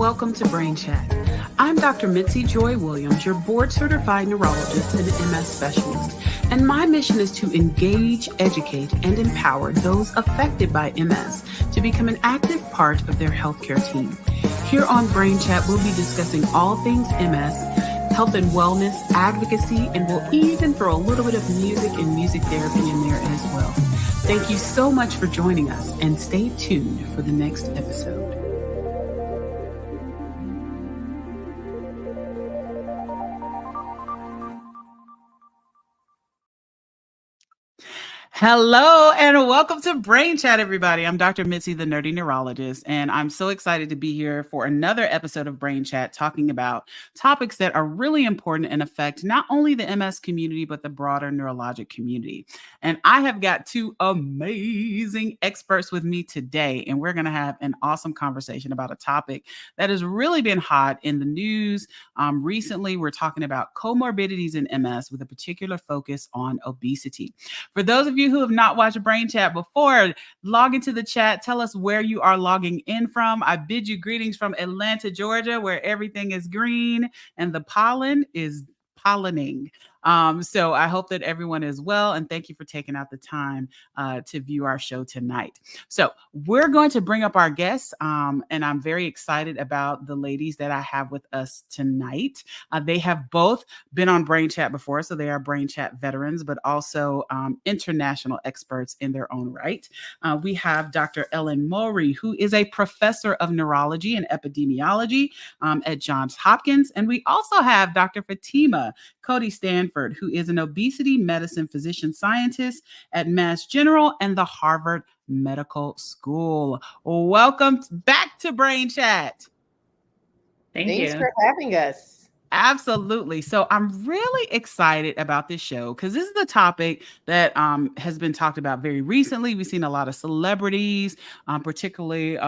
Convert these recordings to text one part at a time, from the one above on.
welcome to Brain Chat. I'm Dr. Mitzi Joy Williams, your board-certified neurologist and MS specialist, and my mission is to engage, educate, and empower those affected by MS to become an active part of their healthcare team. Here on Brain Chat, we'll be discussing all things MS, health and wellness, advocacy, and we'll even throw a little bit of music and music therapy in there as well. Thank you so much for joining us, and stay tuned for the next episode. Hello and welcome to Brain Chat, everybody. I'm Dr. Mitzi, the nerdy neurologist, and I'm so excited to be here for another episode of Brain Chat talking about topics that are really important and affect not only the MS community, but the broader neurologic community. And I have got two amazing experts with me today, and we're going to have an awesome conversation about a topic that has really been hot in the news. Recently, we're talking about comorbidities in MS with a particular focus on obesity. For those of you who have not watched Brain Chat before, log into the chat. Tell us where you are logging in from. I bid you greetings from Atlanta, Georgia, where everything is green and the pollen is pollinating. So I hope that everyone is well, and thank you for taking out the time to view our show tonight. So we're going to bring up our guests, and I'm very excited about the ladies that I have with us tonight. They have both been on Brain Chat before, so they are Brain Chat veterans, but also international experts in their own right. We have Dr. Ellen Mowry, who is a professor of neurology and epidemiology at Johns Hopkins, and we also have Dr. Fatima Cody Stanford, who is an obesity medicine physician scientist at Mass General and the Harvard Medical School. Welcome back to Brain Chat. Thanks for having us. Absolutely. So I'm really excited about this show because this is a topic that has been talked about very recently. We've seen a lot of celebrities, particularly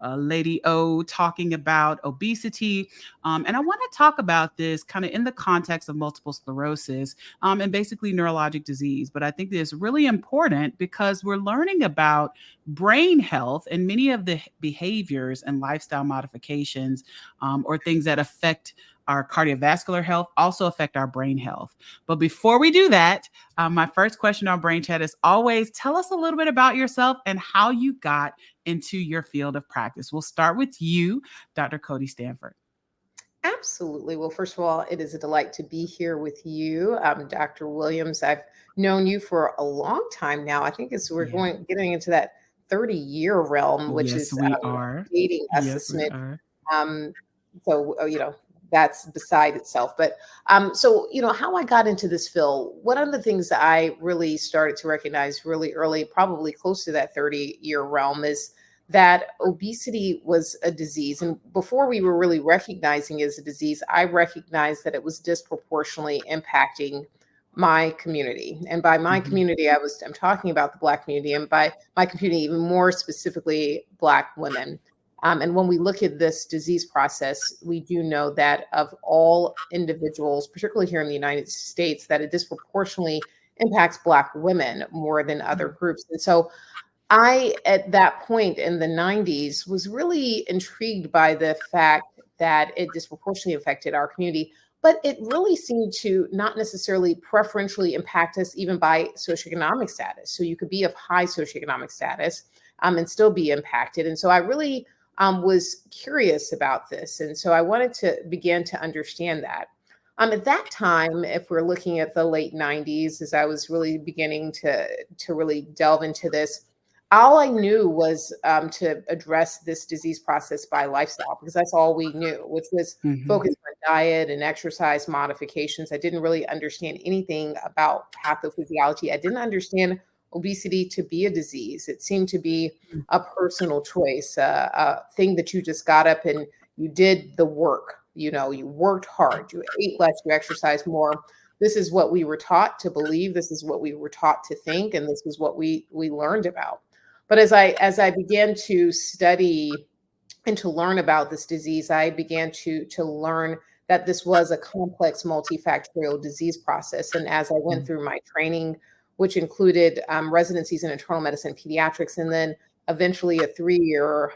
Lady O, talking about obesity. And I want to talk about this kind of in the context of multiple sclerosis and basically neurologic disease. But I think this is really important because we're learning about brain health and many of the behaviors and lifestyle modifications or things that affect our cardiovascular health also affect our brain health. But before we do that, my first question on Brain Chat is always tell us a little bit about yourself and how you got into your field of practice. We'll start with you, Dr. Cody Stanford. Absolutely. Well, first of all, it is a delight to be here with you, Dr. Williams. I've known you for a long time now. I think we're getting into that 30-year realm, which is dating us a smidge. That's beside itself. But how I got into this field, one of the things that I really started to recognize really early, probably close to that 30-year realm, is that obesity was a disease. And before we were really recognizing it as a disease, I recognized that it was disproportionately impacting my community. And by my community, I'm talking about the Black community, and by my community, even more specifically, Black women. And when we look at this disease process, we do know that of all individuals, particularly here in the United States, that it disproportionately impacts Black women more than other groups. And so I, at that point in the 90s, was really intrigued by the fact that it disproportionately affected our community, but it really seemed to not necessarily preferentially impact us even by socioeconomic status. So you could be of high socioeconomic status and still be impacted. And so I really was curious about this. And so I wanted to begin to understand that. At that time, if we're looking at the late 90s, as I was really beginning to really delve into this, all I knew was to address this disease process by lifestyle, because that's all we knew, which was focused on diet and exercise modifications. I didn't really understand anything about pathophysiology. I didn't understand obesity to be a disease. It seemed to be a personal choice, a thing that you just got up and you did the work. You worked hard, you ate less, you exercised more. This is what we were taught to believe. This is what we were taught to think. And this was what we learned about. But as I began to study and to learn about this disease, I began to learn that this was a complex multifactorial disease process. And as I went through my training, which included residencies in internal medicine, pediatrics, and then eventually a 3-year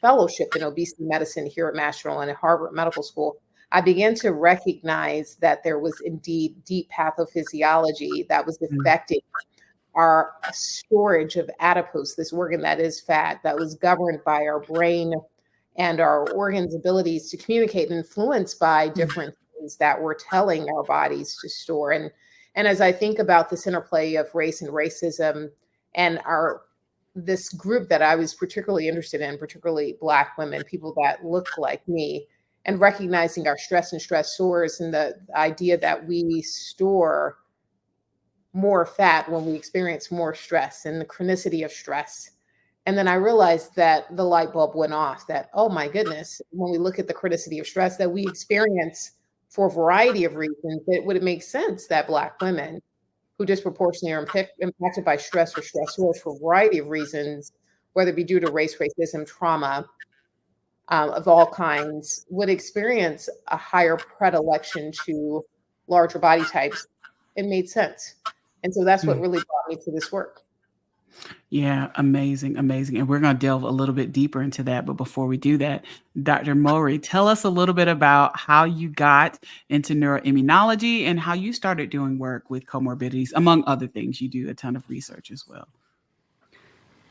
fellowship in obesity medicine here at Mass General and at Harvard Medical School, I began to recognize that there was indeed deep pathophysiology that was Mm. affecting our storage of adipose, this organ that is fat, that was governed by our brain and our organs' abilities to communicate, influenced by different things that we're telling our bodies to store. And as I think about this interplay of race and racism and our this group that I was particularly interested in, particularly Black women, people that look like me, and recognizing our stress and stressors and the idea that we store more fat when we experience more stress and the chronicity of stress. And then I realized that the light bulb went off that, oh my goodness, when we look at the chronicity of stress that we experience for a variety of reasons, it would make sense that Black women who disproportionately are impacted by stress or stressors for a variety of reasons, whether it be due to race, racism, trauma of all kinds, would experience a higher predilection to larger body types. It made sense. And so that's what Mm. really brought me to this work. Yeah, amazing, amazing. And we're going to delve a little bit deeper into that. But before we do that, Dr. Mowry, tell us a little bit about how you got into neuroimmunology and how you started doing work with comorbidities, among other things. You do a ton of research as well.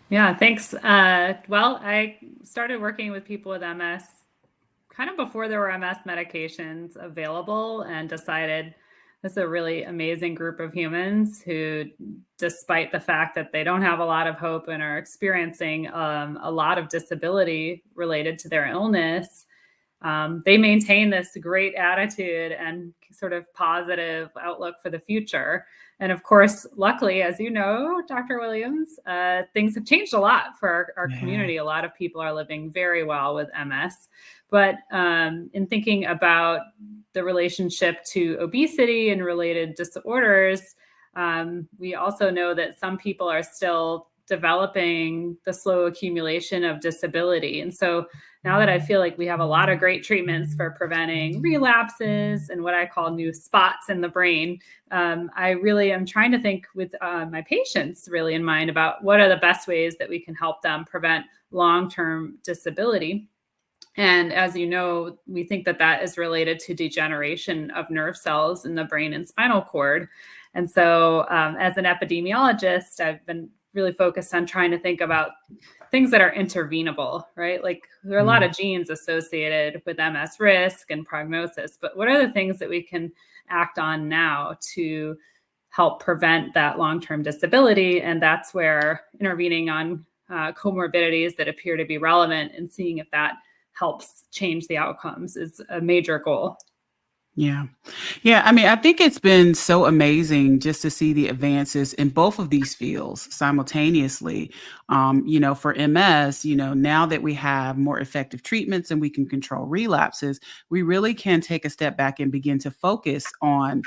Yeah, thanks. Well, I started working with people with MS kind of before there were MS medications available, and decided this is a really amazing group of humans who, despite the fact that they don't have a lot of hope and are experiencing a lot of disability related to their illness, they maintain this great attitude and sort of positive outlook for the future. And of course, luckily, as you know, Dr. Williams, things have changed a lot for our Yeah. community. A lot of people are living very well with MS. But in thinking about the relationship to obesity and related disorders, we also know that some people are still developing the slow accumulation of disability. And so now that I feel like we have a lot of great treatments for preventing relapses and what I call new spots in the brain, I really am trying to think with my patients really in mind about what are the best ways that we can help them prevent long-term disability. And as you know, we think that that is related to degeneration of nerve cells in the brain and spinal cord. And so as an epidemiologist, I've been really focused on trying to think about things that are intervenable, right? Like there are a lot of genes associated with MS risk and prognosis, but what are the things that we can act on now to help prevent that long-term disability? And that's where intervening on comorbidities that appear to be relevant and seeing if that helps change the outcomes is a major goal. Yeah. Yeah. I mean, I think it's been so amazing just to see the advances in both of these fields simultaneously. For MS, now that we have more effective treatments and we can control relapses, we really can take a step back and begin to focus on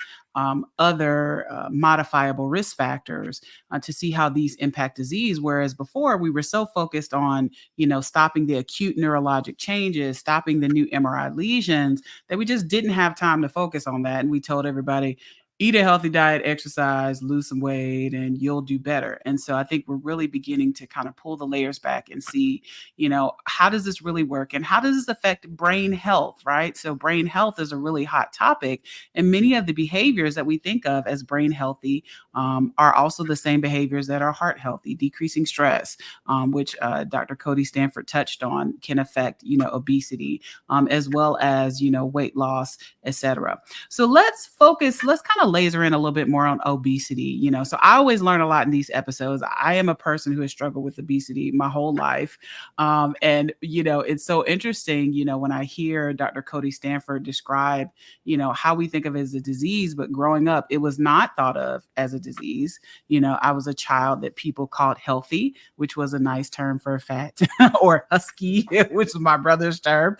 other modifiable risk factors to see how these impact disease. Whereas before we were so focused on, stopping the acute neurologic changes, stopping the new MRI lesions, that we just didn't have time to focus on that. And we told everybody, eat a healthy diet, exercise, lose some weight, and you'll do better. And so I think we're really beginning to kind of pull the layers back and see, how does this really work and how does this affect brain health, right? So brain health is a really hot topic. And many of the behaviors that we think of as brain healthy are also the same behaviors that are heart healthy, decreasing stress, which Dr. Cody Stanford touched on, can affect, obesity, as well as, weight loss, etc. So let's kind of laser in a little bit more on obesity. So I always learn a lot in these episodes. I am a person who has struggled with obesity my whole life. It's so interesting, when I hear Dr. Cody Stanford describe, how we think of it as a disease, but growing up, it was not thought of as a disease. I was a child that people called healthy, which was a nice term for fat, or husky, which was my brother's term,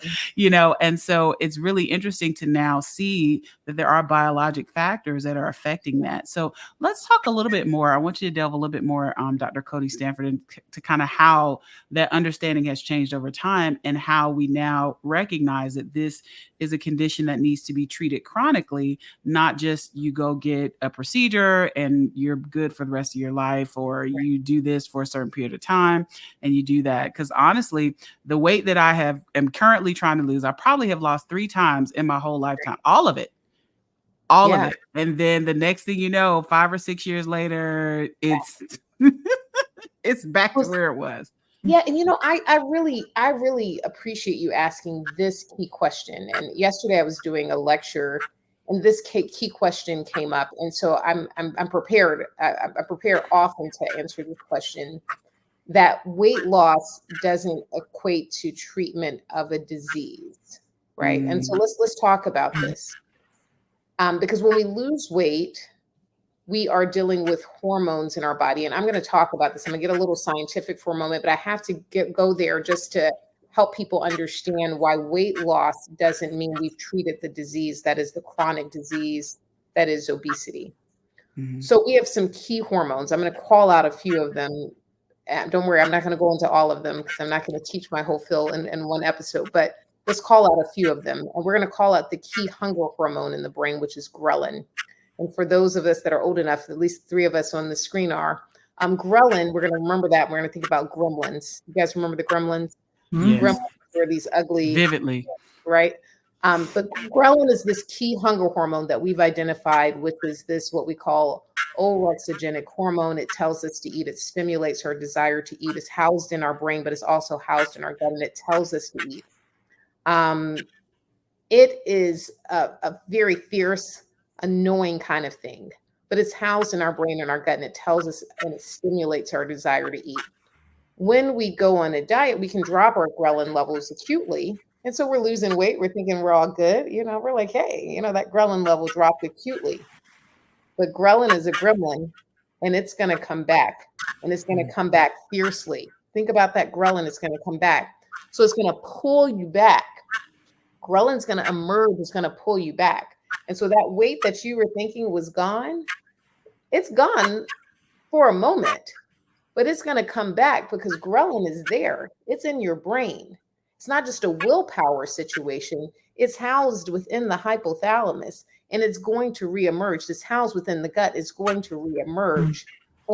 and so it's really interesting to now see that there are biologic factors factors that are affecting that. So let's talk a little bit more. I want you to delve a little bit more, Dr. Cody Stanford, into kind of how that understanding has changed over time and how we now recognize that this is a condition that needs to be treated chronically, not just you go get a procedure and you're good for the rest of your life, or you do this for a certain period of time and you do that. Because honestly, the weight that I am currently trying to lose, I probably have lost 3 times in my whole lifetime, all of it. All of it. And then the next thing you know, 5 or 6 years later, it's it's back to where it was. Yeah, and I really appreciate you asking this key question. And yesterday I was doing a lecture, and this key question came up, and so I'm prepared. I'm prepared often to answer this question. That weight loss doesn't equate to treatment of a disease, right? And so let's talk about this, because when we lose weight, we are dealing with hormones in our body. And I'm going to talk about this. I'm going to get a little scientific for a moment, but I have to go there just to help people understand why weight loss doesn't mean we've treated the disease that is the chronic disease that is obesity. So we have some key hormones. I'm going to call out a few of them. Don't worry, I'm not going to go into all of them because I'm not going to teach my whole fill in one episode, but let's call out a few of them. And we're going to call out the key hunger hormone in the brain, which is ghrelin. And for those of us that are old enough, at least 3 of us on the screen are, ghrelin, we're going to remember that. We're going to think about gremlins. You guys remember the gremlins? Yes. Gremlins were these ugly. Vividly. Right? But ghrelin is this key hunger hormone that we've identified, which is this, what we call orexigenic hormone. It tells us to eat. It stimulates our desire to eat. It's housed in our brain, but it's also housed in our gut, and it tells us to eat. It is a very fierce, annoying kind of thing, but it's housed in our brain and our gut, and it tells us and it stimulates our desire to eat. When we go on a diet, we can drop our ghrelin levels acutely. And so we're losing weight. We're thinking we're all good. We're like, hey, that ghrelin level dropped acutely. But ghrelin is a gremlin, and it's going to come back, and it's going to come back fiercely. Think about that ghrelin. It's going to come back. So it's going to pull you back. Ghrelin's going to emerge. It's going to pull you back. And so that weight that you were thinking was gone, it's gone for a moment, but it's going to come back because ghrelin is there. It's in your brain. It's not just a willpower situation. It's housed within the hypothalamus, and it's going to reemerge. It's housed within the gut. It's going to reemerge.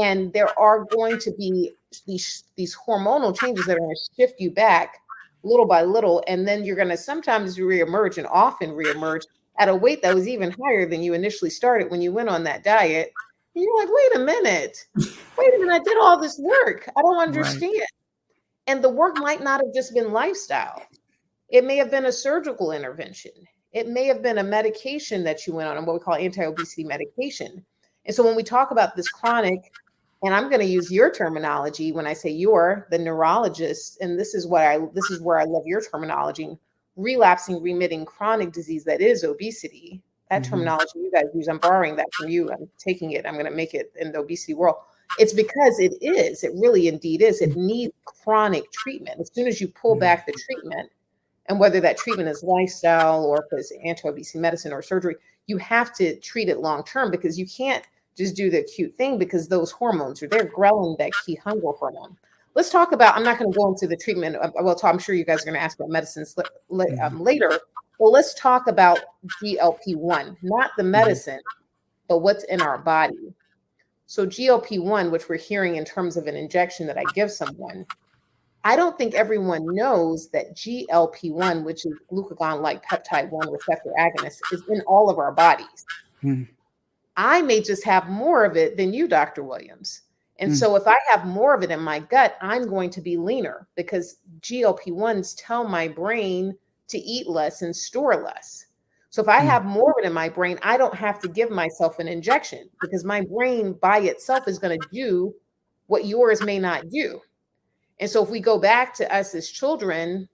And there are going to be these hormonal changes that are going to shift you back little by little. And then you're going to sometimes reemerge and often reemerge at a weight that was even higher than you initially started when you went on that diet. And you're like, wait a minute, I did all this work. I don't understand. Right. And the work might not have just been lifestyle. It may have been a surgical intervention. It may have been a medication that you went on, what we call anti-obesity medication. And so when we talk about this chronic, and I'm going to use your terminology when I say you're the neurologist, and this is where I love your terminology, relapsing, remitting chronic disease that is obesity. That terminology you guys use, I'm borrowing that from you. I'm taking it. I'm going to make it in the obesity world. It's because it really indeed is. It needs chronic treatment. As soon as you pull back the treatment, and whether that treatment is lifestyle or if it's anti-obesity medicine or surgery, you have to treat it long-term, because you can't just do the acute thing, because those hormones are there. Ghrelin, that key hunger hormone. Let's talk about, I'm not going to go into the treatment. Well, I'm sure you guys are going to ask about medicines later. Well, let's talk about GLP-1, not the medicine, but what's in our body. So GLP-1, which we're hearing in terms of an injection that I give someone, I don't think everyone knows that GLP-1, which is glucagon-like peptide 1 receptor agonist, is in all of our bodies. I may just have more of it than you, Dr. Williams. And so if I have more of it in my gut, I'm going to be leaner, because GLP-1s tell my brain to eat less and store less. So if I have more of it in my brain, I don't have to give myself an injection, because my brain by itself is going to do what yours may not do. And so if we go back to us as children,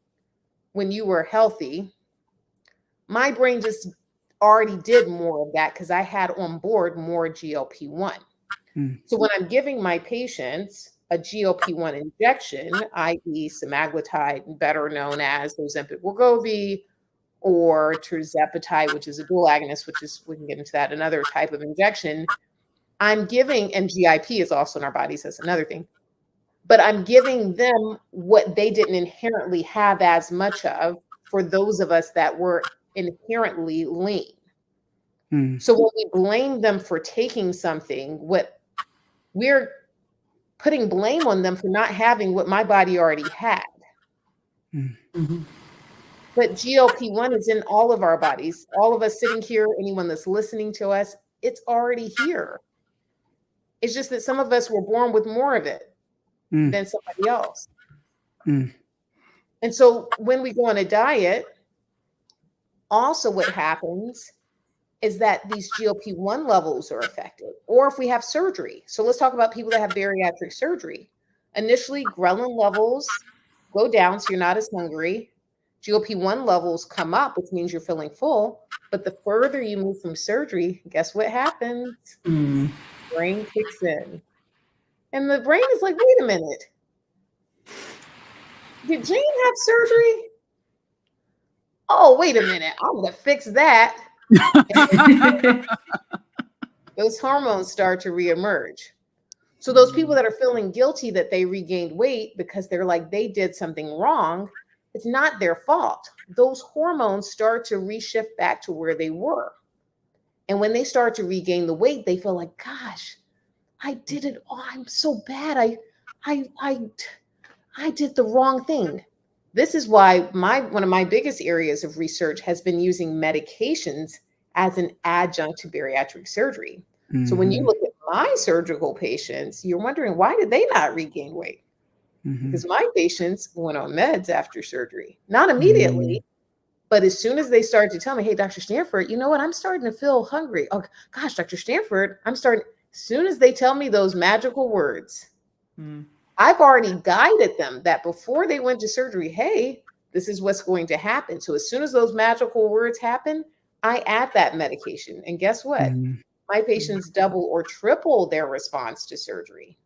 when you were healthy, my brain just already did more of that because I had on board more GLP-1. So when I'm giving my patients a GLP-1 injection, i.e. semaglutide, better known as Ozempic, Wegovy, or tirzepatide, which is a dual agonist, which is, we can get into that, another type of injection, I'm giving, and GIP is also in our bodies, that's another thing, but I'm giving them what they didn't inherently have as much of for those of us that were inherently lean. So when we blame them for taking something, what we're putting blame on them for not having what my body already had. But GLP-1 is in all of our bodies. All of us sitting here, anyone that's listening to us, it's already here. It's just that some of us were born with more of it than somebody else. And so when we go on a diet, also what happens is that these GLP-1 levels are affected, or if we have surgery. So let's talk about people that have bariatric surgery. Initially, ghrelin levels go down, so you're not as hungry. GLP-1 levels come up, which means you're feeling full. But the further you move from surgery, guess what happens? Brain kicks in. And the brain is like, wait a minute. Did Jane have surgery? Oh, wait a minute. I'm going to fix that. Those hormones start to reemerge. So those people that are feeling guilty that they regained weight because they're like, they did something wrong, it's not their fault. Those hormones start to reshift back to where they were. And when they start to regain the weight, they feel like, gosh, I did it. Oh, I'm so bad. I did the wrong thing. This is why one of my biggest areas of research has been using medications as an adjunct to bariatric surgery. So when you look at my surgical patients, you're wondering, why did they not regain weight? Because my patients went on meds after surgery, not immediately, but as soon as they started to tell me, hey, Dr. Stanford, you know what? I'm starting to feel hungry. Oh gosh, Dr. Stanford, as soon as they tell me those magical words, I've already guided them that before they went to surgery, hey, this is what's going to happen. So as soon as those magical words happen, I add that medication. And guess what? My patients double or triple their response to surgery.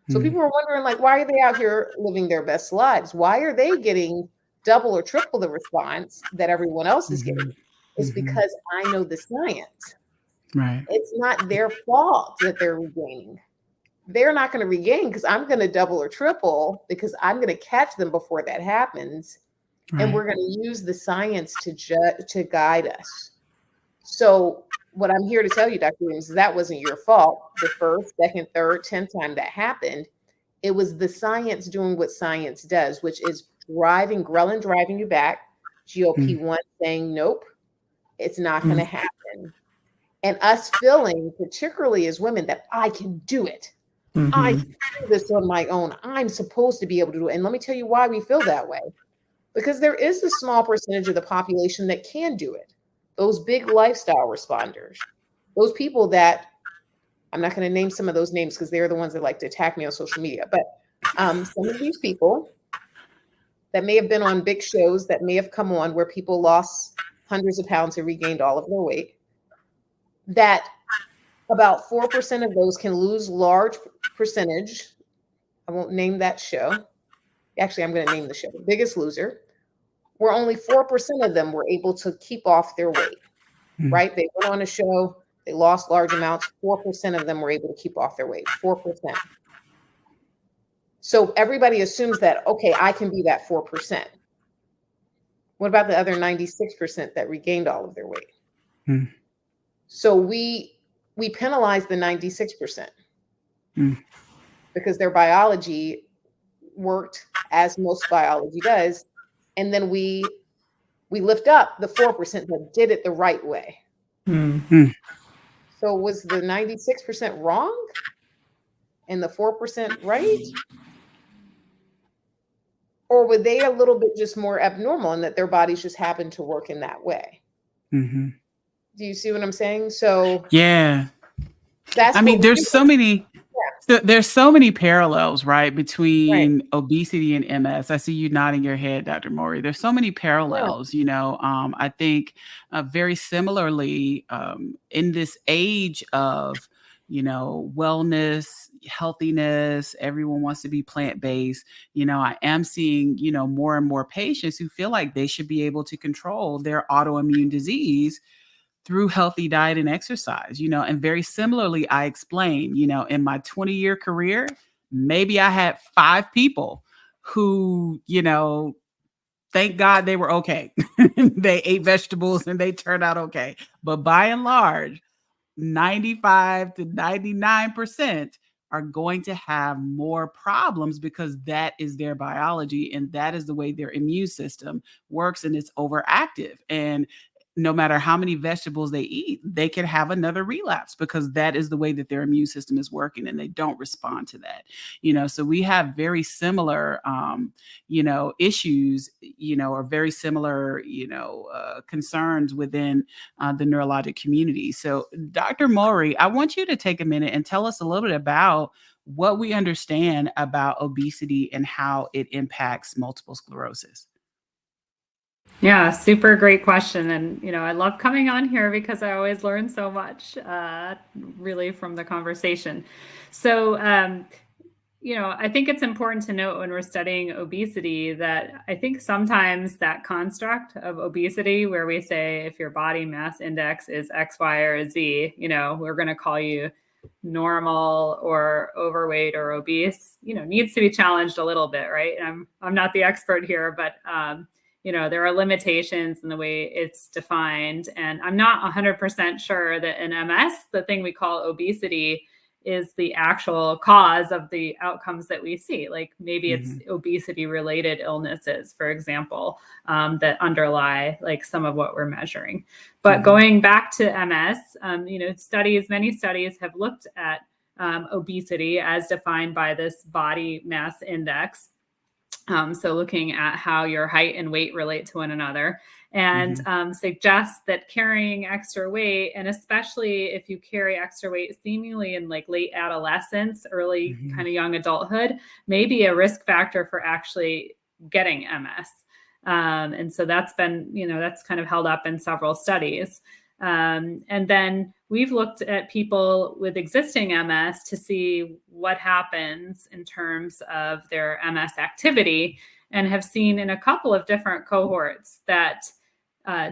So people are wondering, like, why are they out here living their best lives? Why are they getting double or triple the response that everyone else is getting? It's because I know the science. Right. It's not their fault that they're regaining. They're not going to regain because I'm going to double or triple because I'm going to catch them before that happens. Right. And we're going to use the science to guide us. So what I'm here to tell you, Dr. Williams, is that wasn't your fault. The first, second, third, 10th time that happened, it was the science doing what science does, which is ghrelin driving you back, GLP-1 saying, nope, it's not going to happen. And us feeling, particularly as women, that I can do it. I can do this on my own. I'm supposed to be able to do it. And let me tell you why we feel that way. Because there is a small percentage of the population that can do it. Those big lifestyle responders, those people that, I'm not going to name some of those names because they're the ones that like to attack me on social media, but some of these people that may have been on big shows, that may have come on where people lost hundreds of pounds and regained all of their weight, that about 4% of those can lose large percentage. I won't name that show. Actually, I'm going to name the show, Biggest Loser, where only 4% of them were able to keep off their weight, right? They went on a show, they lost large amounts, 4% of them were able to keep off their weight, 4%. So everybody assumes that, okay, I can be that 4%. What about the other 96% that regained all of their weight? So we penalize the 96% because their biology worked as most biology does. And then we lift up the 4% that did it the right way. So was the 96% wrong and the 4% right? Or were they a little bit just more abnormal in that their bodies just happened to work in that way? Do you see what I'm saying? So yeah, that's, I mean, there's so many. There's so many parallels, right, between obesity and MS. I see you nodding your head, Dr. Maury. There's so many parallels, you know. I think very similarly in this age of, wellness, healthiness. Everyone wants to be plant-based. I am seeing, more and more patients who feel like they should be able to control their autoimmune disease through healthy diet and exercise, and very similarly, I explained, in my 20-year career, maybe I had 5 people who, thank God they were okay. They ate vegetables and they turned out okay. But by and large, 95 to 99% are going to have more problems because that is their biology and that is the way their immune system works, and it's overactive. And no matter how many vegetables they eat, they can have another relapse because that is the way that their immune system is working and they don't respond to that. So we have very similar, issues, or very similar, concerns within the neurologic community. So, Dr. Maury, I want you to take a minute and tell us a little bit about what we understand about obesity and how it impacts multiple sclerosis. Yeah, super great question. And, I love coming on here because I always learn so much, really from the conversation. So, I think it's important to note when we're studying obesity that I think sometimes that construct of obesity, where we say if your body mass index is X, Y, or Z, we're going to call you normal or overweight or obese, needs to be challenged a little bit, right? And I'm not the expert here, but there are limitations in the way it's defined. And I'm not 100% sure that in MS, the thing we call obesity is the actual cause of the outcomes that we see. Like maybe it's obesity related illnesses, for example, that underlie like some of what we're measuring. But going back to MS, many studies have looked at obesity as defined by this body mass index. So looking at how your height and weight relate to one another, and suggests that carrying extra weight, and especially if you carry extra weight seemingly in like late adolescence, early kind of young adulthood, may be a risk factor for actually getting MS. And so that's been, that's kind of held up in several studies. And then we've looked at people with existing MS to see what happens in terms of their MS activity, and have seen in a couple of different cohorts that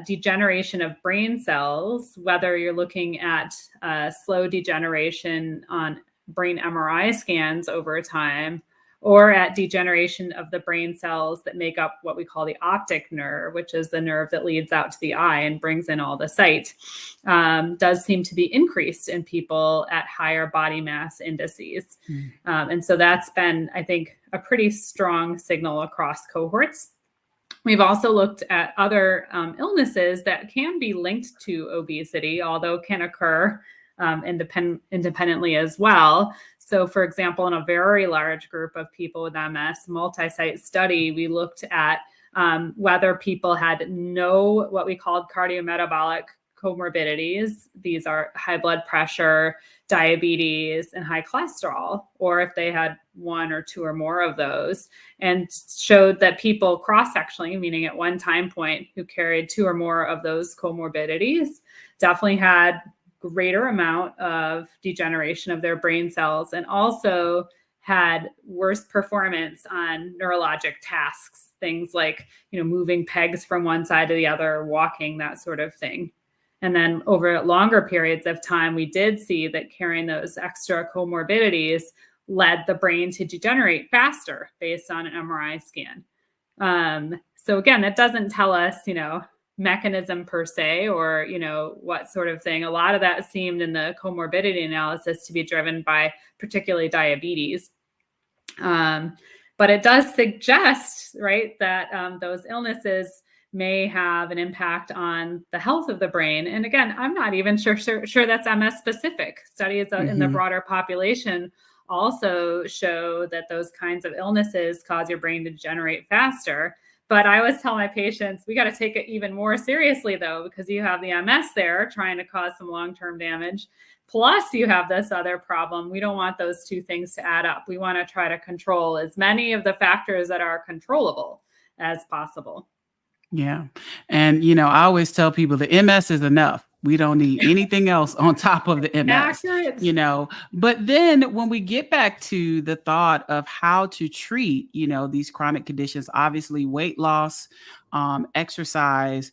degeneration of brain cells, whether you're looking at slow degeneration on brain MRI scans over time, or at degeneration of the brain cells that make up what we call the optic nerve, which is the nerve that leads out to the eye and brings in all the sight, does seem to be increased in people at higher body mass indices. And so that's been, I think, a pretty strong signal across cohorts. We've also looked at other illnesses that can be linked to obesity, although can occur independently as well. So, for example, in a very large group of people with MS, multi-site study, we looked at whether people had no what we called cardiometabolic comorbidities. These are high blood pressure, diabetes, and high cholesterol, or if they had one or two or more of those, and showed that people cross-sectionally, meaning at one time point, who carried two or more of those comorbidities definitely had greater amount of degeneration of their brain cells, and also had worse performance on neurologic tasks, things like, moving pegs from one side to the other, walking, that sort of thing. And then over longer periods of time, we did see that carrying those extra comorbidities led the brain to degenerate faster based on an MRI scan. So again, that doesn't tell us, mechanism per se, or, what sort of thing. A lot of that seemed in the comorbidity analysis to be driven by particularly diabetes. But it does suggest, right, that those illnesses may have an impact on the health of the brain. And again, I'm not even sure that's MS specific. Studies in the broader population also show that those kinds of illnesses cause your brain to degenerate faster. But I always tell my patients, we got to take it even more seriously, though, because you have the MS there trying to cause some long-term damage. Plus, you have this other problem. We don't want those two things to add up. We want to try to control as many of the factors that are controllable as possible. Yeah. And, I always tell people the MS is enough. We don't need anything else on top of the MS, Accurate. you know. But then when we get back to the thought of how to treat, these chronic conditions, obviously weight loss, exercise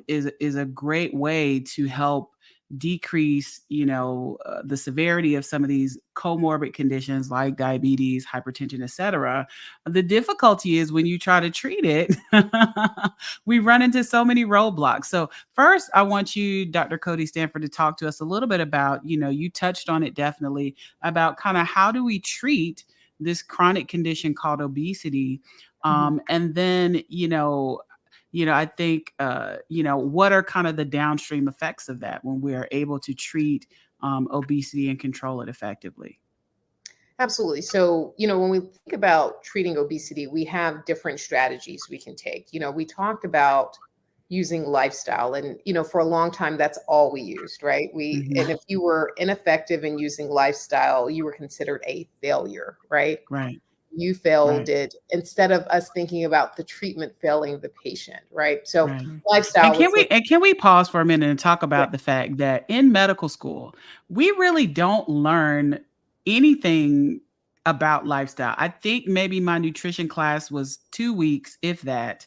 is a great way to help decrease, the severity of some of these comorbid conditions like diabetes, hypertension, etc. The difficulty is when you try to treat it, we run into so many roadblocks. So first, I want you, Dr. Cody Stanford, to talk to us a little bit about, you touched on it definitely, about kind of how do we treat this chronic condition called obesity. And then, I think, what are kind of the downstream effects of that when we are able to treat obesity and control it effectively? Absolutely. So, when we think about treating obesity, we have different strategies we can take. We talked about using lifestyle, and, for a long time, that's all we used, right? And if you were ineffective in using lifestyle, you were considered a failure, right? Right. You failed it, instead of us thinking about the treatment failing the patient, right? So lifestyle. And can we pause for a minute and talk about the fact that in medical school, we really don't learn anything about lifestyle. I think maybe my nutrition class was 2 weeks, if that.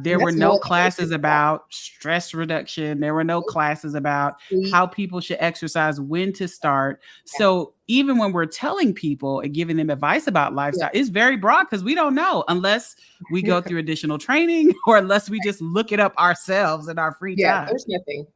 There were no classes about stress reduction. There were no classes about how people should exercise, when to start. So even when we're telling people and giving them advice about lifestyle, it's very broad because we don't know unless we go through additional training or unless we just look it up ourselves in our free time.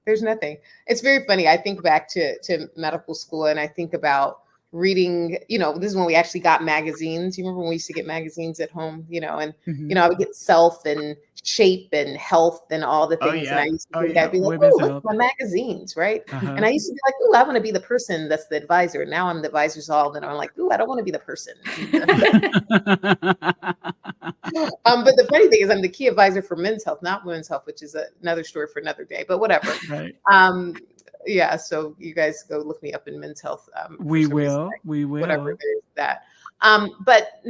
There's nothing. It's very funny. I think back to medical school and I think about reading, this is when we actually got magazines. You remember when we used to get magazines at home, and, I would get Self and Shape and Health and all the things. And I used to think, I'd be like, oh, look at my magazines, right? And I used to be like, oh, I want to be the person that's the advisor. Now I'm the advisor solved, and I'm like, oh, I don't want to be the person. But the funny thing is I'm the key advisor for men's health, not women's health, which is another story for another day, but whatever. Right. Yeah, so you guys go look me up in men's health. We will. Whatever there's that. But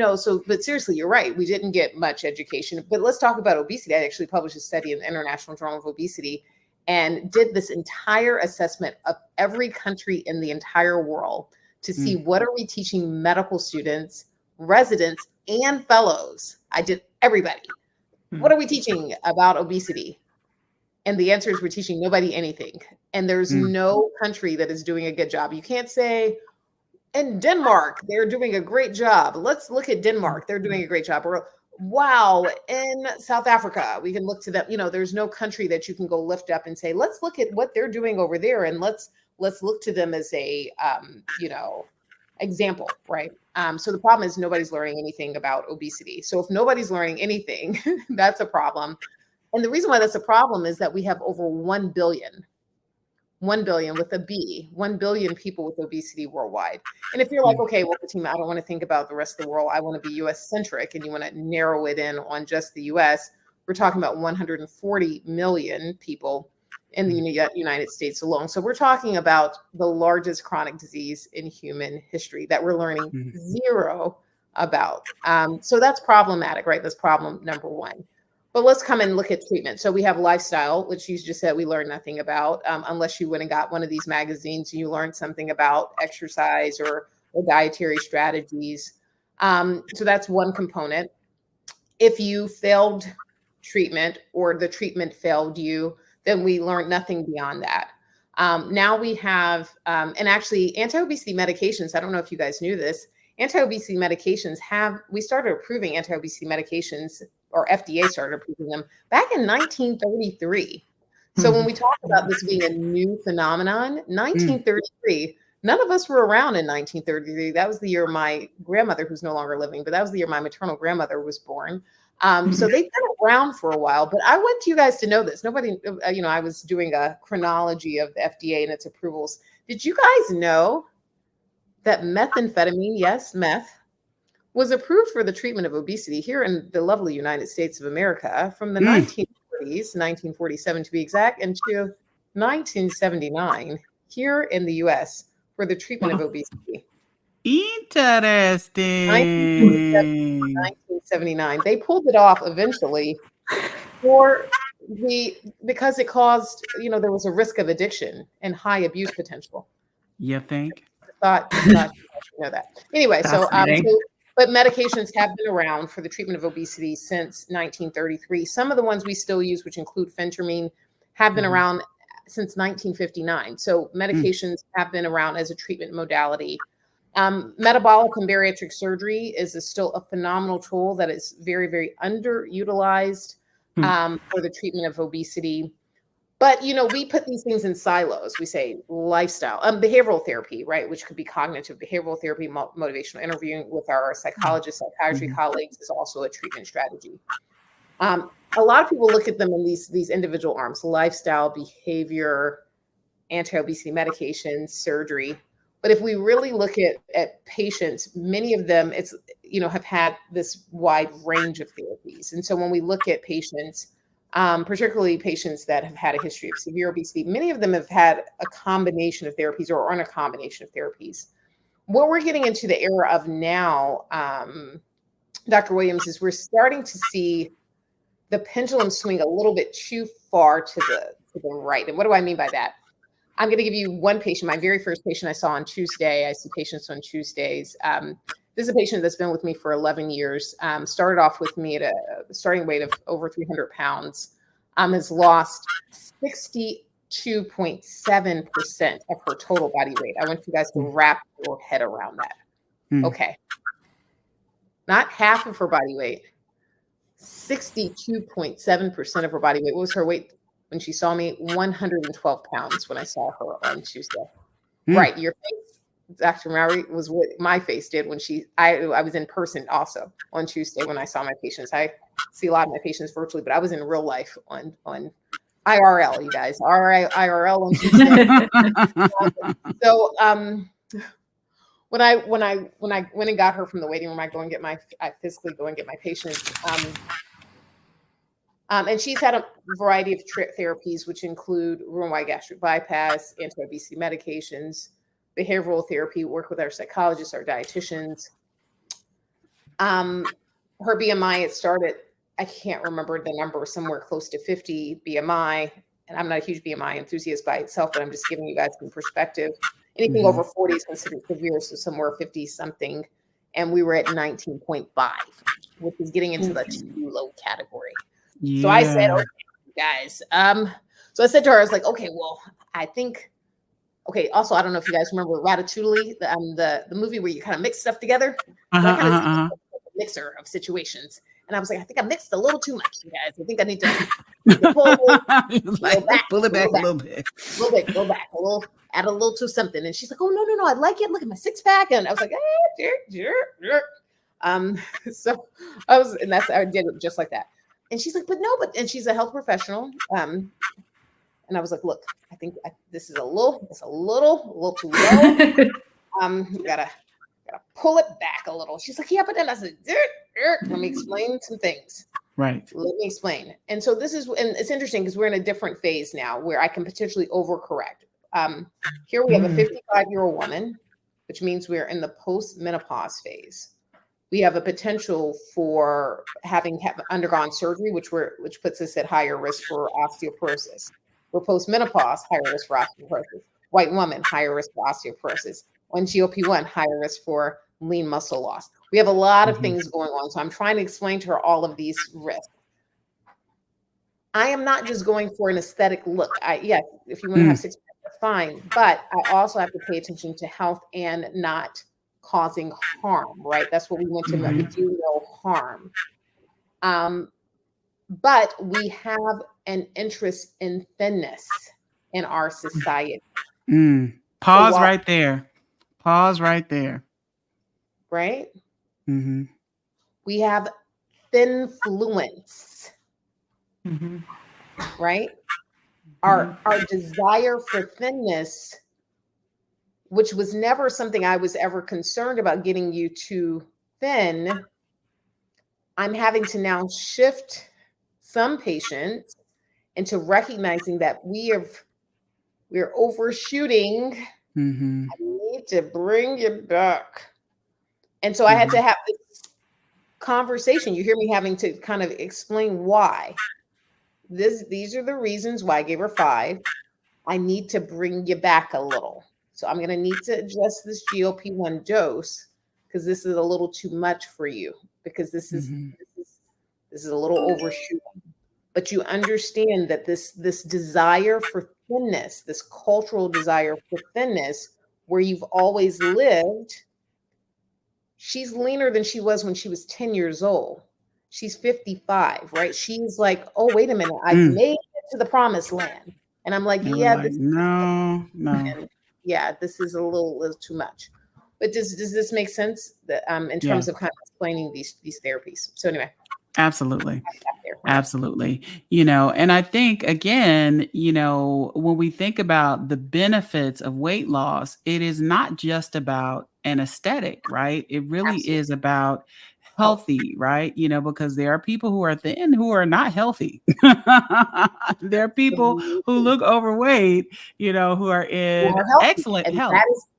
seriously, you're right. We didn't get much education. But let's talk about obesity. I actually published a study in the International Journal of Obesity and did this entire assessment of every country in the entire world to see what are we teaching medical students, residents, and fellows. I did everybody. What are we teaching about obesity? And the answer is we're teaching nobody anything. And there's no country that is doing a good job. You can't say, in Denmark, they're doing a great job. Let's look at Denmark. They're doing a great job. Or, wow, in South Africa, we can look to them. There's no country that you can go lift up and say, let's look at what they're doing over there. And let's look to them as a, example, right? So the problem is nobody's learning anything about obesity. So if nobody's learning anything, that's a problem. And the reason why that's a problem is that we have over 1 billion with a B, 1 billion people with obesity worldwide. And if you're like, okay, well, Fatima, I don't want to think about the rest of the world. I want to be US centric, and you want to narrow it in on just the US, we're talking about 140 million people in the United States alone. So we're talking about the largest chronic disease in human history that we're learning zero about. So that's problematic, right? That's problem number one. But let's come and look at treatment. So we have lifestyle, which you just said we learned nothing about, unless you went and got one of these magazines and you learned something about exercise or dietary strategies. So that's one component. If you failed treatment or the treatment failed you, then we learned nothing beyond that. Now we have, and actually anti-obesity medications, I don't know if you guys knew this, anti-obesity medications we started approving anti-obesity medications, or FDA started approving them back in 1933. So when we talk about this being a new phenomenon, 1933, none of us were around in 1933. That was the year my grandmother, who's no longer living, but that was the year my maternal grandmother was born. So they've been around for a while, but I want you guys to know this. Nobody, I was doing a chronology of the FDA and its approvals. Did you guys know that methamphetamine, yes, meth, was approved for the treatment of obesity here in the lovely United States of America from the 1940s, 1947 to be exact, until 1979 here in the US for the treatment of obesity. Interesting. 1979. They pulled it off eventually for because it caused, there was a risk of addiction and high abuse potential. You think? Thought you know that. Anyway, Fascinating. but medications have been around for the treatment of obesity since 1933. Some of the ones we still use, which include phentermine, have been around since 1959. So medications have been around as a treatment modality. Metabolic and bariatric surgery is still a phenomenal tool that is very, very underutilized for the treatment of obesity. But, we put these things in silos. We say lifestyle, behavioral therapy, right? Which could be cognitive behavioral therapy, motivational interviewing with our psychologists, psychiatry colleagues is also a treatment strategy. A lot of people look at them in these individual arms: lifestyle, behavior, anti-obesity medications, surgery. But if we really look at patients, many of them have had this wide range of therapies. And so when we look at patients, particularly patients that have had a history of severe obesity, many of them have had a combination of therapies or are on a combination of therapies. What we're getting into the era of now, Dr. Williams, is we're starting to see the pendulum swing a little bit too far to the right. And what do I mean by that? I'm going to give you one patient, my very first patient I saw on Tuesday. I see patients on Tuesdays. This is a patient that's been with me for 11 years. Started off with me at a starting weight of over 300 pounds. Has lost 62.7% of her total body weight. I want you guys to wrap your head around that. Okay. Not half of her body weight, 62.7% of her body weight. What was her weight when she saw me? 112 pounds when I saw her on Tuesday. Right. Your face, Dr. Mowry, was what my face did when I was in person also on Tuesday when I saw my patients. I see a lot of my patients virtually, but I was in real life on IRL, you guys. IRL on Tuesday. So when I went and got her from the waiting room, I physically go and get my patients. And she's had a variety of therapies, which include Roux-en-Y gastric bypass, anti-obesity medications, behavioral therapy, work with our psychologists, our dietitians. Her BMI, it started, I can't remember the number, somewhere close to 50 BMI. And I'm not a huge BMI enthusiast by itself, but I'm just giving you guys some perspective. Anything over 40 is considered severe, so somewhere 50 something. And we were at 19.5, which is getting into the too low category. Yeah. So I said, okay, guys. So I said to her, I was like, okay, well, I think, okay, also, I don't know if you guys remember Ratatouille, the movie where you kind of mix stuff together. So I kind of a mixer of situations. And I was like, I think I mixed a little too much, you guys. I think I need to pull it back a little bit. Go back a little, add a little to something. And she's like, oh, no, I like it. Look at my six pack. And I was like, so I did it just like that. And she's like, and she's a health professional. And I was like, look, I think this is a little too low. Gotta pull it back a little. She's like, yeah, but then I said, let me explain some things. Right. Let me explain. And so and it's interesting because we're in a different phase now where I can potentially overcorrect. Here we have a 55-year-old woman, which means we're in the post-menopause phase. We have a potential for having undergone surgery, which puts us at higher risk for osteoporosis. We're post-menopause, higher risk for osteoporosis. White woman, higher risk for osteoporosis. On GLP-1, higher risk for lean muscle loss. We have a lot of things going on. So I'm trying to explain to her all of these risks. I am not just going for an aesthetic look. Yes, if you want to have six pack, that's fine. But I also have to pay attention to health and not causing harm, right? That's what we want to know. We do no harm. But we have an interest in thinness in our society. Pause right there. Right? We have thinfluence. Right? Our desire for thinness, which was never something I was ever concerned about getting you too thin, I'm having to now shift some patients into recognizing that we're overshooting. I need to bring you back. And so I had to have this conversation. You hear me having to kind of explain why. these are the reasons why I gave her 5. I need to bring you back a little. So I'm going to need to adjust this GLP-1 dose because this is a little too much for you, because this is a little overshooting. But you understand that this desire for thinness, this cultural desire for thinness, where you've always lived, she's leaner than she was when she was 10 years old. She's 55, right? She's like, oh, wait a minute, I've made it to the promised land. And I'm like, They were yeah, like, no. yeah, this is a little too much. But does this make sense that in terms of kind of explaining these therapies? So anyway. Absolutely. Absolutely. And I think, again, when we think about the benefits of weight loss, it is not just about an aesthetic, right? It really is about healthy, right? Because there are people who are thin who are not healthy. There are people who look overweight, who are in excellent health.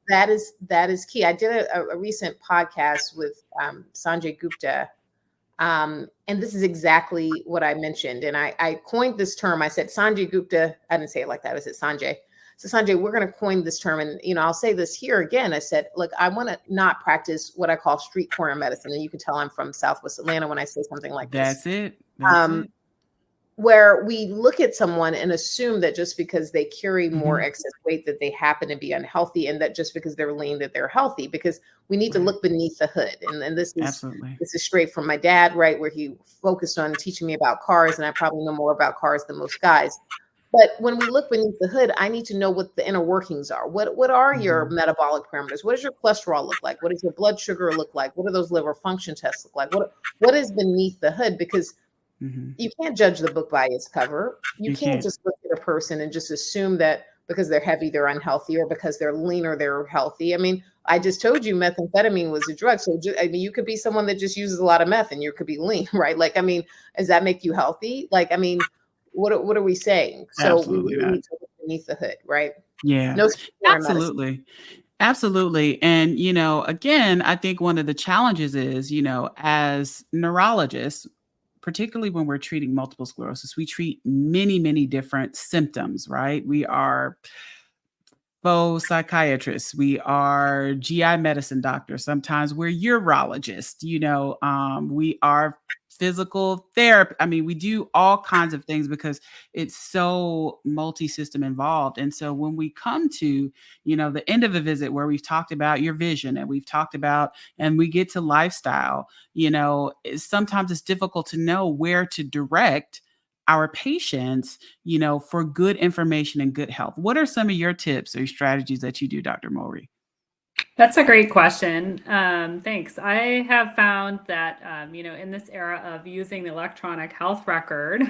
That is key. I did a recent podcast with Sanjay Gupta. And this is exactly what I mentioned. And I coined this term. I said, Sanjay Gupta, I didn't say it like that. I said, Sanjay. So Sanjay, we're going to coin this term. And, I'll say this here again. I said, look, I want to not practice what I call street corner medicine. And you can tell I'm from Southwest Atlanta when I say something like this. That's it. Where we look at someone and assume that just because they carry more excess weight that they happen to be unhealthy, and that just because they're lean that they're healthy, because we need to look beneath the hood. And this is straight from my dad, right, where he focused on teaching me about cars, and I probably know more about cars than most guys. But when we look beneath the hood, I need to know what the inner workings are. What are your metabolic parameters? What does your cholesterol look like? What does your blood sugar look like? What do those liver function tests look like? What is beneath the hood? Because you can't judge the book by its cover. You can't just look at a person and just assume that because they're heavy, they're unhealthy, or because they're leaner, they're healthy. I mean, I just told you methamphetamine was a drug. So, you could be someone that just uses a lot of meth and you could be lean, right? Like, I mean, does that make you healthy? Like, I mean, what are we saying? So Absolutely we need to look beneath the hood, right? Yeah, absolutely. Absolutely. And, again, I think one of the challenges is, as neurologists, particularly when we're treating multiple sclerosis, we treat many, many different symptoms, right? We are faux psychiatrists. We are GI medicine doctors. Sometimes we're urologists, we are physical therapy. I mean, we do all kinds of things because it's so multi-system involved. And so when we come to, the end of a visit where we've talked about your vision and we've talked about, and we get to lifestyle, sometimes it's difficult to know where to direct our patients, for good information and good health. What are some of your tips or strategies that you do, Dr. Mowry? That's a great question. Thanks. I have found that, in this era of using the electronic health record,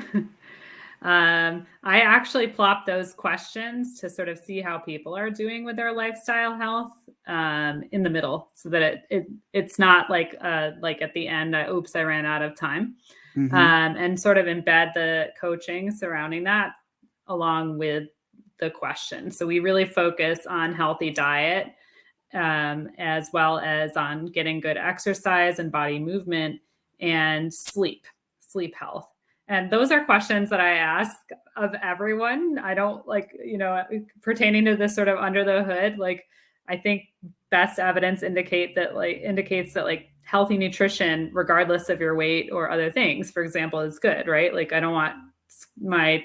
I actually plop those questions to sort of see how people are doing with their lifestyle health in the middle, so that it's not like at the end, I ran out of time. And sort of embed the coaching surrounding that along with the question. So we really focus on healthy diet, as well as on getting good exercise and body movement and sleep health. And those are questions that I ask of everyone. I don't pertaining to this sort of under the hood, I think best evidence indicates that healthy nutrition, regardless of your weight or other things, for example, is good, right? Like, I don't want my,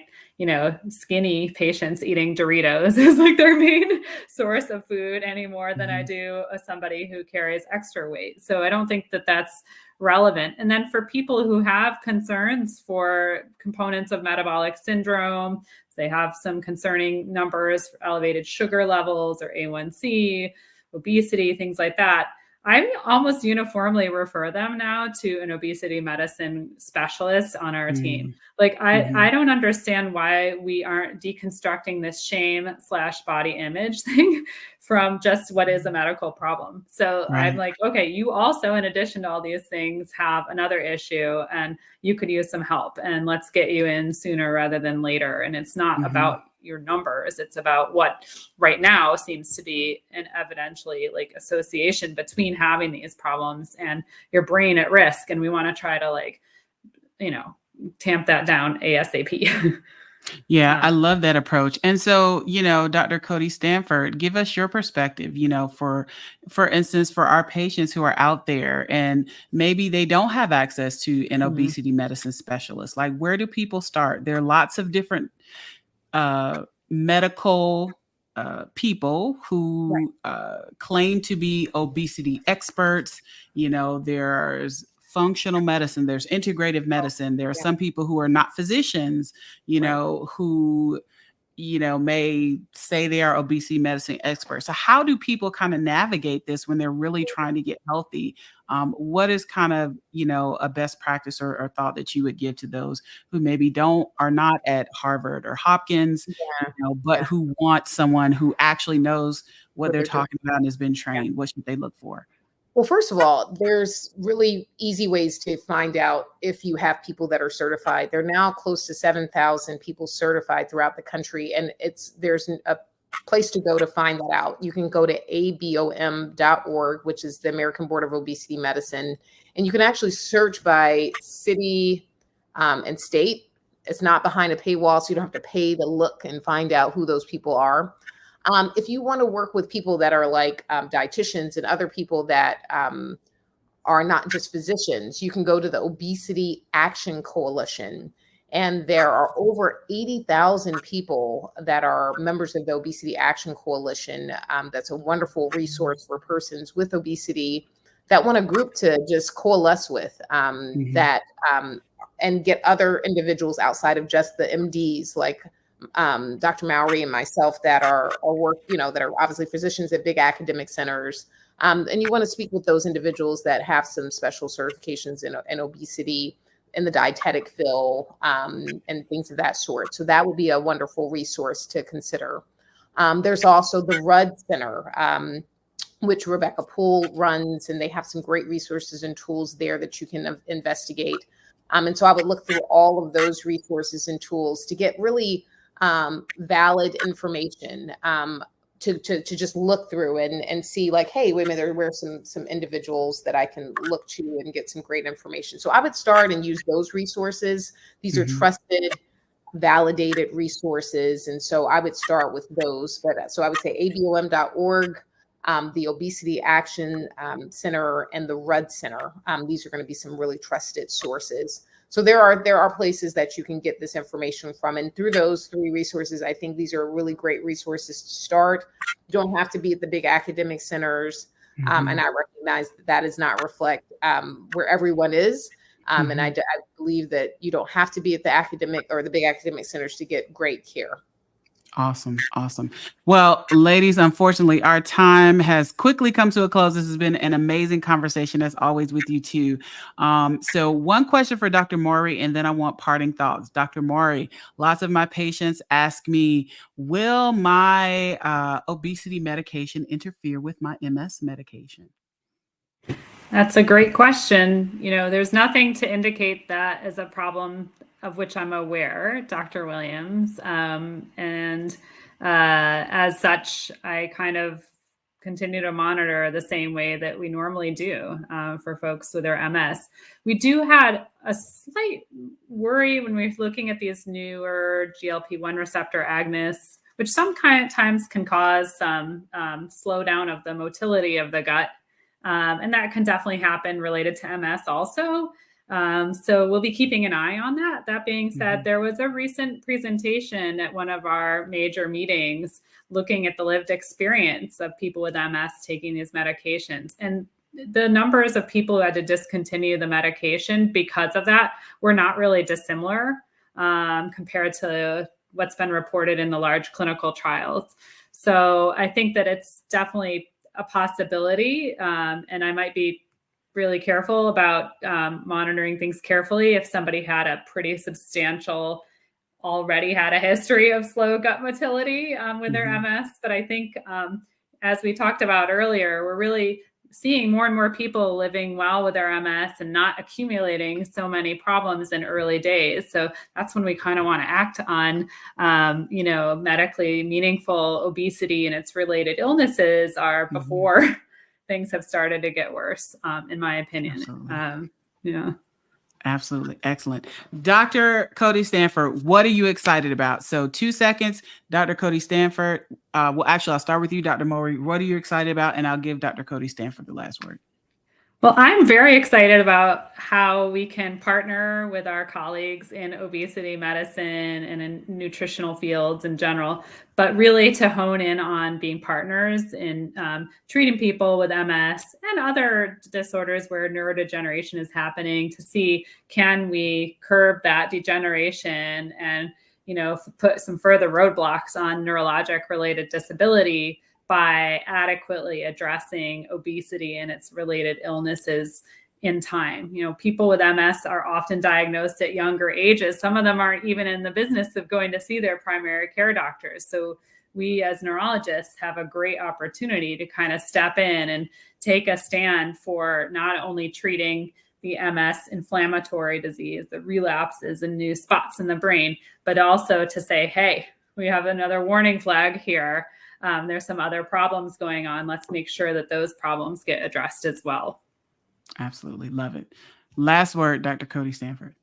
skinny patients eating Doritos as their main source of food any more than I do somebody who carries extra weight. So I don't think that that's relevant. And then for people who have concerns for components of metabolic syndrome, they have some concerning numbers for elevated sugar levels or A1C, obesity, things like that, I almost uniformly refer them now to an obesity medicine specialist on our team. I don't understand why we aren't deconstructing this shame/body image thing from just what is a medical problem. So I'm like, okay, you also, in addition to all these things, have another issue and you could use some help, and let's get you in sooner rather than later. And it's not about your numbers. It's about what right now seems to be an evidentially association between having these problems and your brain at risk. And we want to try to tamp that down ASAP. Yeah, I love that approach. And so, Dr. Cody Stanford, give us your perspective, for instance, for our patients who are out there and maybe they don't have access to an obesity medicine specialist. Like, where do people start? There are lots of different medical people who claim to be obesity experts. There's functional medicine, there's integrative medicine. There are some people who are not physicians, who may say they are obesity medicine experts. So how do people kind of navigate this when they're really trying to get healthy? What is kind of, a best practice or thought that you would give to those who maybe are not at Harvard or Hopkins, but who want someone who actually knows what they're talking about and has been trained? What should they look for? Well, first of all, there's really easy ways to find out if you have people that are certified. There are now close to 7,000 people certified throughout the country, and there's a place to go to find that out. You can go to abom.org, which is the American Board of Obesity Medicine, and you can actually search by city and state. It's not behind a paywall, so you don't have to pay to look and find out who those people are. If you want to work with people that are like dietitians and other people that are not just physicians, you can go to the Obesity Action Coalition. And there are over 80,000 people that are members of the Obesity Action Coalition. That's a wonderful resource for persons with obesity that want a group to just coalesce with and get other individuals outside of just the MDs, like Dr. Mowry and myself that are obviously physicians at big academic centers. And you want to speak with those individuals that have some special certifications in obesity, in the dietetic field, and things of that sort. So that would be a wonderful resource to consider. There's also the Rudd Center, which Rebecca Poole runs, and they have some great resources and tools there that you can investigate. And so I would look through all of those resources and tools to get really valid information to just look through and see like, hey, wait a minute, there are some individuals that I can look to and get some great information. So I would start and use those resources. These are trusted, validated resources. And so I would start with those. But so I would say abom.org, the Obesity Action Center, and the Rudd Center. These are going to be some really trusted sources. So there are places that you can get this information from. And through those three resources, I think these are really great resources to start. You don't have to be at the big academic centers. And I recognize that does not reflect where everyone is. And I believe that you don't have to be at the academic or the big academic centers to get great care. Awesome. Well, ladies, unfortunately, our time has quickly come to a close. This has been an amazing conversation, as always, with you too. So one question for Dr. Mowry, and then I want parting thoughts. Dr. Mowry, lots of my patients ask me, will my obesity medication interfere with my MS medication? That's a great question. There's nothing to indicate that is a problem of which I'm aware, Dr. Williams. And as such, I kind of continue to monitor the same way that we normally do for folks with their MS. We do had a slight worry when we're looking at these newer GLP-1 receptor agonists, which sometimes can cause some slowdown of the motility of the gut. And that can definitely happen related to MS also. So we'll be keeping an eye on that. That being said, there was a recent presentation at one of our major meetings looking at the lived experience of people with MS taking these medications. And the numbers of people who had to discontinue the medication because of that were not really dissimilar compared to what's been reported in the large clinical trials. So I think that it's definitely a possibility. And I might be really careful about monitoring things carefully if somebody had a pretty substantial, already had a history of slow gut motility with their MS. But I think as we talked about earlier, we're really seeing more and more people living well with their MS and not accumulating so many problems in early days. So that's when we kind of want to act on, medically meaningful obesity and its related illnesses are before things have started to get worse, in my opinion. Absolutely. Excellent. Dr. Cody Stanford, what are you excited about? So 2 seconds, Dr. Cody Stanford. Well, actually, I'll start with you, Dr. Mowry. What are you excited about? And I'll give Dr. Cody Stanford the last word. Well, I'm very excited about how we can partner with our colleagues in obesity medicine and in nutritional fields in general, but really to hone in on being partners in treating people with MS and other disorders where neurodegeneration is happening, to see, can we curb that degeneration and, put some further roadblocks on neurologic related disability by adequately addressing obesity and its related illnesses in time. People with MS are often diagnosed at younger ages. Some of them aren't even in the business of going to see their primary care doctors. So we as neurologists have a great opportunity to kind of step in and take a stand for not only treating the MS inflammatory disease, the relapses and new spots in the brain, but also to say, hey, we have another warning flag here. There's some other problems going on. Let's make sure that those problems get addressed as well. Absolutely. Love it. Last word, Dr. Cody Stanford.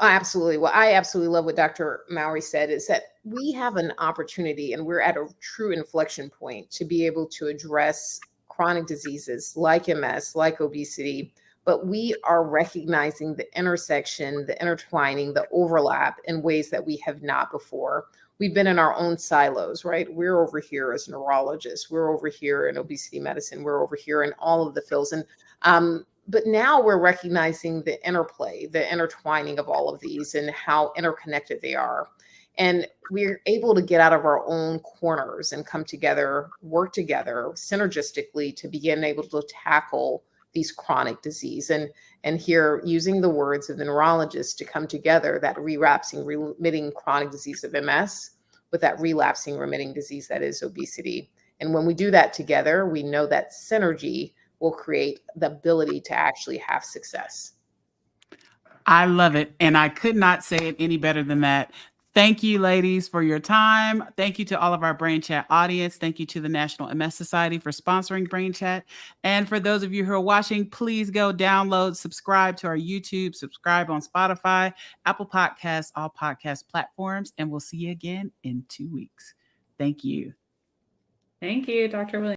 Absolutely. Well, I absolutely love what Dr. Mowry said, is that we have an opportunity and we're at a true inflection point to be able to address chronic diseases like MS, like obesity, but we are recognizing the intersection, the intertwining, the overlap in ways that we have not before. We've been in our own silos, right? We're over here as neurologists. We're over here in obesity medicine. We're over here in all of the fields. But now we're recognizing the interplay, the intertwining of all of these and how interconnected they are. And we're able to get out of our own corners and come together, work together synergistically to begin able to tackle these chronic disease. And here, using the words of the neurologist, to come together, that relapsing, remitting chronic disease of MS with that relapsing, remitting disease that is obesity. And when we do that together, we know that synergy will create the ability to actually have success. I love it. And I could not say it any better than that. Thank you, ladies, for your time. Thank you to all of our Brain Chat audience. Thank you to the National MS Society for sponsoring Brain Chat. And for those of you who are watching, please go download, subscribe to our YouTube, subscribe on Spotify, Apple Podcasts, all podcast platforms, and we'll see you again in 2 weeks. Thank you. Thank you, Dr. Williams.